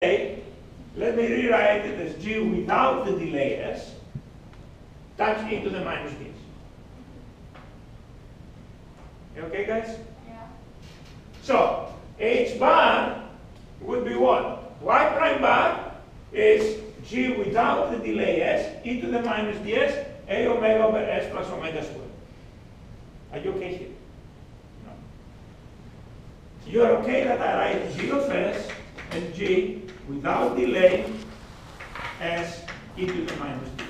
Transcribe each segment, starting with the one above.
let me rewrite it as g without the delay s times e to the minus ds. You okay, guys? Yeah. So h bar would be what? Y prime bar is g without the delay s e to the minus ds a omega over s plus omega squared. Are you okay here? No. You are okay that I write g of s and g without delay as e to the minus ds.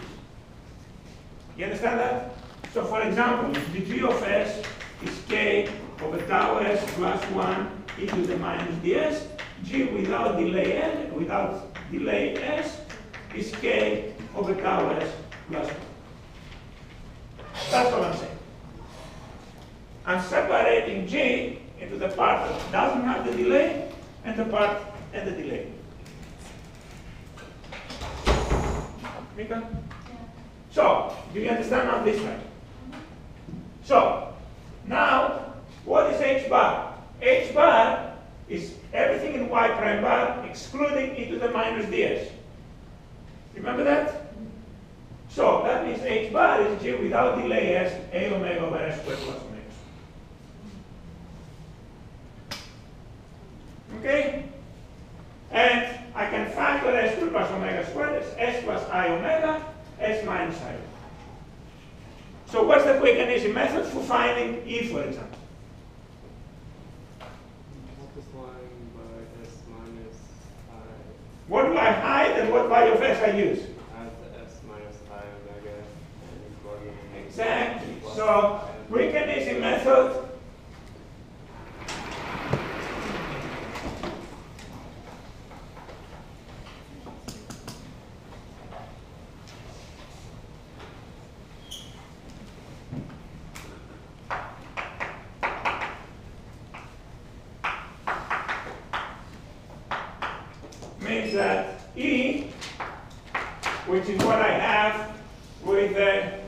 You understand that? So for example, if the g of s is k over tau s plus 1 e to the minus ds, g without delay s is k over tau s plus 1. That's what I'm saying. I'm separating g into the part that doesn't have the delay and the part and the delay. Mika? Yeah. So, do you understand now this way? So, now, what is h bar? H bar is everything in y prime bar excluding e to the minus ds. Remember that? So, that means h bar is g without delay s a omega over s squared plus omega. Okay? And I can factor s squared plus omega squared as s plus I omega, s minus I omega. So what's the quick and easy method for finding E, for example? Multiplying by s minus I. What do I hide and what value of s I use? Add the s minus I omega and plug in. Exactly. So quick and easy method. Means that E, which is what I have with the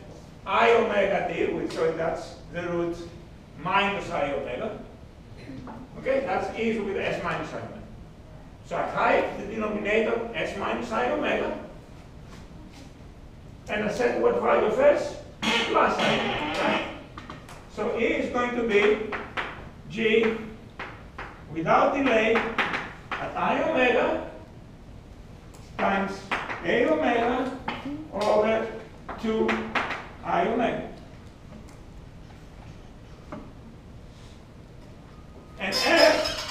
I omega t, which so that's the root minus I omega. Okay, that's E with s minus I omega. So I hide the denominator s minus I omega, and I set what value of s? Plus I omega, right? So E is going to be g without delay at I omega times a omega over 2 I omega. And f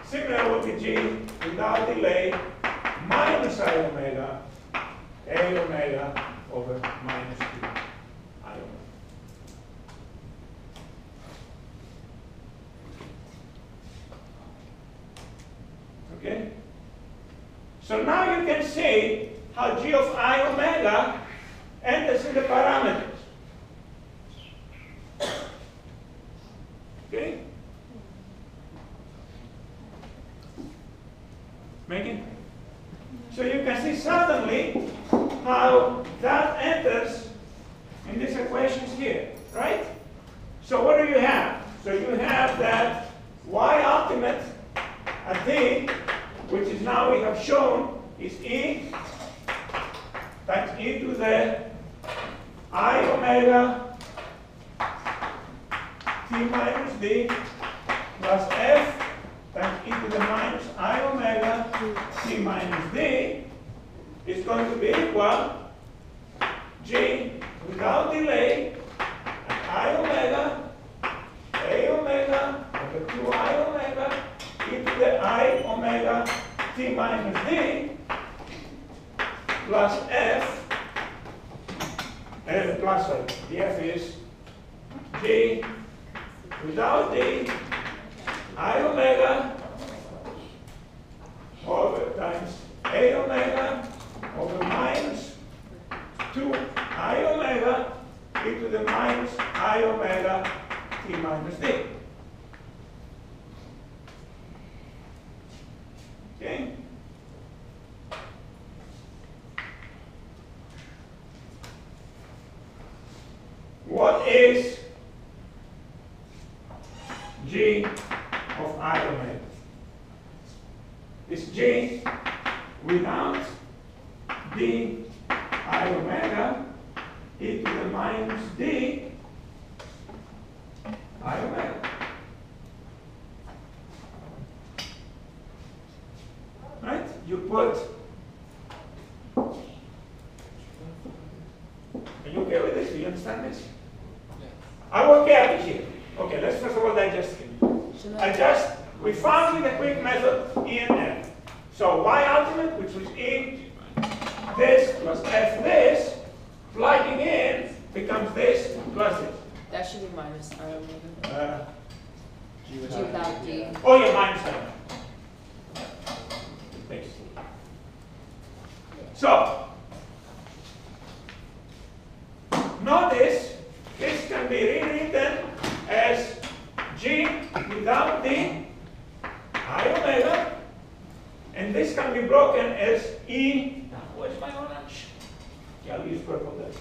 similar will be g without delay minus I omega a omega over minus 2 I omega. Okay? So now you can see how g of I omega enters in the parameters. Okay? Making? So you can see suddenly how that enters in these equations here, right? So what do you have? So you have that y ultimate at d, which is now we have shown is e times e to the I omega t minus d plus f times e to the minus I omega t minus d is going to be equal g without delay at I omega a omega over 2 I omega e to the I omega t minus d plus f, plus sorry, the f is g without d I omega over times a omega over minus 2 I omega e to the minus I omega t minus d. Okay? What is g of I omega? This g G without d I omega e to the minus d I omega. Right? You put. Are you okay with this? Do you understand this? I work carefully here. Okay, let's first of all digest it. We found with a quick method E and F. So y ultimate, which was E this plus F this, plugging in becomes this plus this. That should be minus I omega. G without D. Oh yeah, minus I. So, notice this can be rewritten as G without D I omega, and this can be broken as E. Where's my orange? Yeah, I'll use purple there.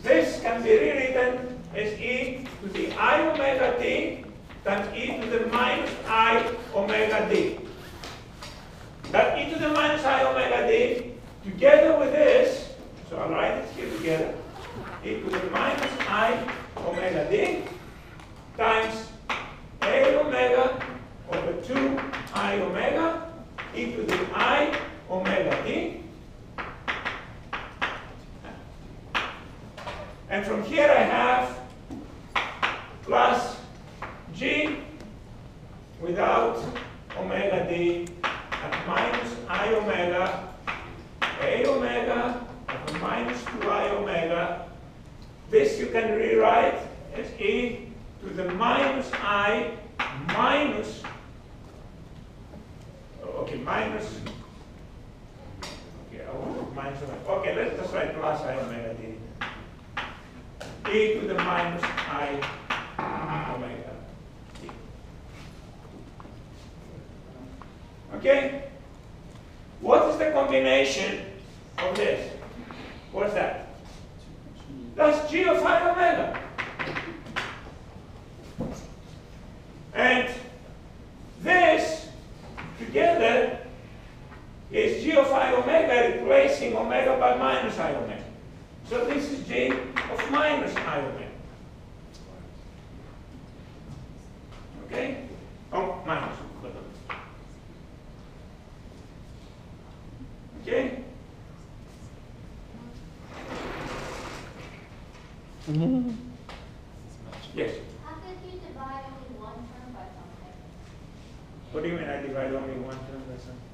This can be rewritten as E to the I omega t times E to the minus I omega d. That E to the minus I omega d, together with this, so I'll write it here together, E to the minus I omega d times A omega over 2 I omega e to the I omega d. And from here I have plus G without omega d at minus I omega A omega over minus 2I omega. This you can rewrite as E to the minus I minus, okay, minus, okay, minus omega. Okay, let's just write plus I omega d. E to the minus I omega d. Okay? What is the combination of this? What's that? That's G of I omega. And this together is G of I omega replacing omega by minus I omega. So this is G of minus I omega. Okay? Oh, minus. Okay? Yes? How could you divide only one term by something? What do you mean I divide only one term by something?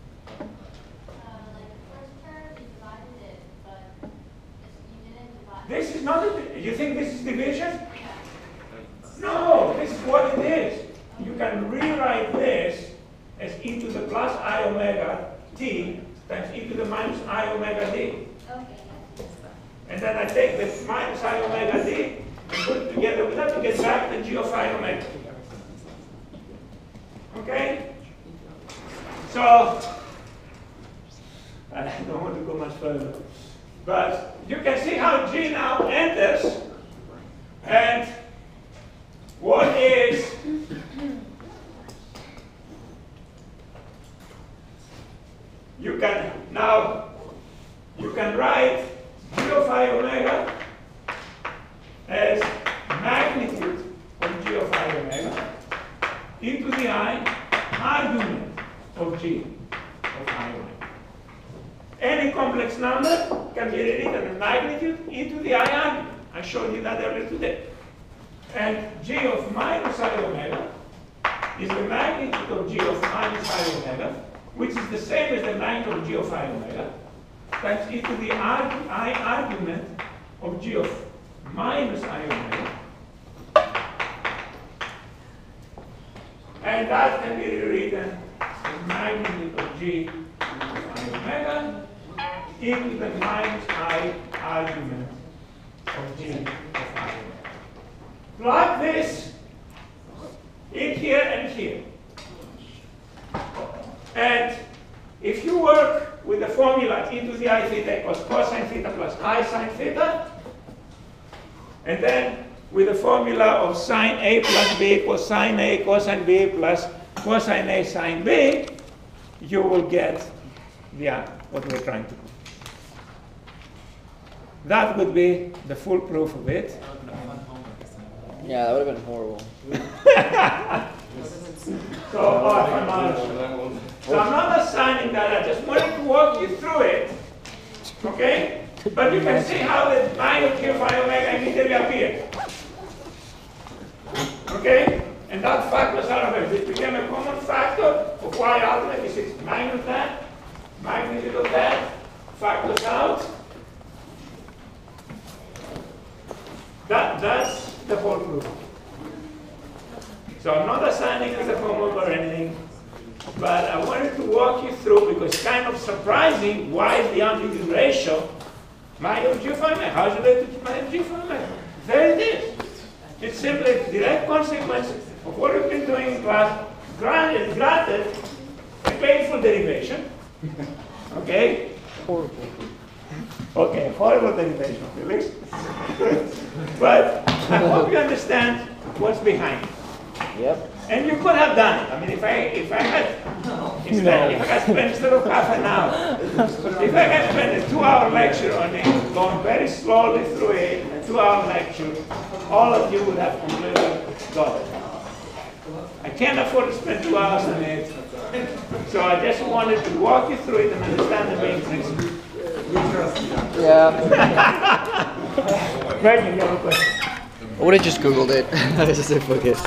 Like the first term, you divided it, but you didn't divide. This is not a, you think this is division? Yeah. No, this is what it is. You can rewrite this as e to the plus I omega t times e to the minus I omega d. Okay. And then I take the minus I omega d and put it together with that to get back the G of I omega. Okay? So, I don't want to go much further. But you can see how G now enters, and what is you can write G of I omega as magnitude of G of I omega into the I argument of G of I omega. Any complex number can be rewritten as magnitude into the I argument. I showed you that earlier today. And G of minus I omega is the magnitude of G of minus I omega, which is the same as the magnitude of G of I omega, times e to the I argument of G of minus I omega. And that can be rewritten as magnitude of G of I omega e to the minus I argument of G of I omega. Plug this in here and here. And if you work with the formula e to the I theta equals cosine theta plus I sine theta, and then with the formula of sine A plus B equals sine A cosine B plus cosine A sine B, you will get what we're trying to do. That would be the full proof of it. Yeah, that would have been horrible. So I'm not assigning that, I just wanted to walk you through it, okay? But you can see how the minus q phi omega immediately appears. Okay? And that factors out of it. It became a common factor of y ultimate is 6 minus that, magnitude of that, factors out. That's the whole proof. So I'm not assigning it a homework or anything, but I wanted to walk you through because it's kind of surprising why is the amplitude ratio minus g phi omega. How is it related to minus g phi omega? There it is. It's simply a direct consequence of what we've been doing in class. Granted, a painful derivation. Okay? Horrible. Okay, horrible derivation, Felix. But I hope you understand what's behind it. Yep. And you could have done it. I mean, if I had spent instead of half an hour, if I had spent a 2-hour lecture on it, going very slowly through it, a 2-hour lecture, all of you would have completely got it. I can't afford to spend 2 hours on it, so I just wanted to walk you through it and understand the main principle. Yeah. Greg, you have a question? I would have just Googled it. I just said, fuck it.